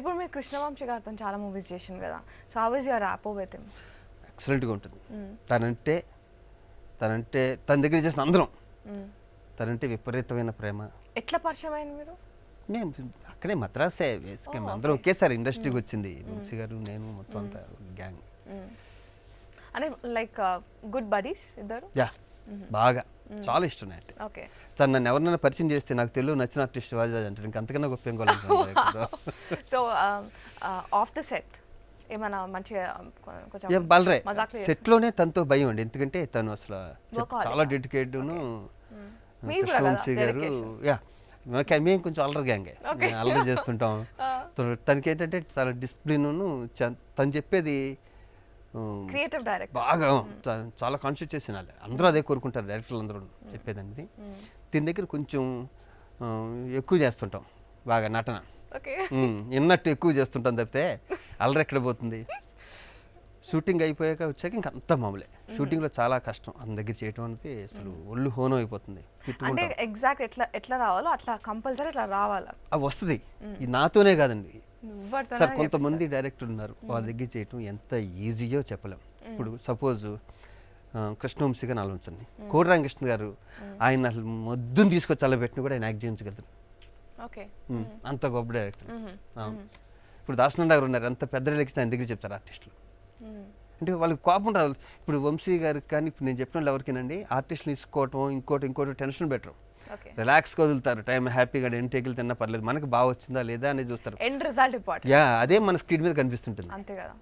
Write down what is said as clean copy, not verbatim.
ఇప్పుడు మీరు కృష్ణవంశీ గారితో చాలా మూవీస్ చేసింది కదా, so how is your rapport with him? ఎక్సలెంట్గా ఉంటుంది. తనంటే తన దగ్గర చేసిన అందరం తనంటే విపరీతమైన ప్రేమ. ఎట్లా పరిచయం అయింది మీరు? మేము అక్కడే మద్రాసే బేసిక్గా అందరం ఒకేసారి ఇండస్ట్రీకి వచ్చింది. వంశీ గారు నేను మొత్తం అంతా గ్యాంగ్. అంటే లైక్ గుడ్ బడీస్ ఇద్దరు? యా, బాగా చాలా ఇష్టం అంటే. ఓకే. సార్ నన్ను ఎవరినైనా పరిచయం చేస్తే నాకు తెలుగు నచ్చిన ఆర్టిస్ట్ శివాజీ అంటారు. ఇంకా అంతకన్నా గొప్ప ఏం కావాలి. సో ఆఫ్ ద సెట్ ఏమైనా మంచిగా కొంచెం బలరే సెట్లోనే తనతో భయం అండి, ఎందుకంటే తను అసలు చాలా డెడికేటెడ్ను. కృష్ణవంశీ గారు యా మేము కొంచెం అల్లరి గ్యాంగే, అల్లరి చేస్తుంటాం. తనకి ఏంటంటే చాలా డిసిప్లిన్, తను చెప్పేది క్రియేటివ్ డైరెక్టర్ బాగా చాలా కాన్షియస్ చేసిన వాళ్ళే అందరూ అదే కోరుకుంటారు, డైరెక్టర్లు అందరూ చెప్పేదండి. దీని దగ్గర కొంచెం ఎక్కువ చేస్తుంటాం, బాగా నటన ఎన్నట్టు ఎక్కువ చేస్తుంటాం తప్పితే అల్లరి ఎక్కడ పోతుంది. షూటింగ్ అయిపోయాక వచ్చాక ఇంకా అంతా మామూలే. షూటింగ్లో చాలా కష్టం అంత దగ్గర చేయటం అనేది, అసలు ఒళ్ళు హోనం అయిపోతుంది. అంటే ఎగ్జాక్ట్ ఎట్లా రావాలో అట్లా కంపల్సరీ ఇట్లా రావాలా, అవి వస్తుంది. ఇది నాతోనే కాదండి సార్, కొంతమంది డైరెక్టర్ ఉన్నారు వాళ్ళ దగ్గర చేయటం ఎంత ఈజీయో చెప్పలేం. ఇప్పుడు సపోజ్ కృష్ణవంశీ గారు ఆలోచించండి, కోడిరామకృష్ణ గారు ఆయన అసలు మొద్దును తీసుకొచ్చి అలా పెట్టిన కూడా ఆయన యాక్ట్ చేయించగలుగుతారు, అంత గొప్ప డైరెక్టర్. ఇప్పుడు దాసనారాయణ గారు ఉన్నారు, అంత పెద్ద డైరెక్టర్ ఆయన దగ్గర చెప్తారు ఆర్టిస్టులు. అంటే వాళ్ళకి కోపం రాదు. ఇప్పుడు వంశీ గారికి కానీ ఇప్పుడు నేను చెప్పిన వాళ్ళు ఎవరికేనండి, ఆర్టిస్టులు తీసుకోవటం ఇంకోటి టెన్షన్ బెటర్, రిలాక్స్గా వదులుతారు, టైం హ్యాపీగా టేకులు తిన్నా పర్లేదు, మనకి బాగా వచ్చిందా లేదా అనేది చూస్తారు. End result important. యా, అదే మన స్క్రీన్ మీద కనిపిస్తుంటుంది అంతే కదా.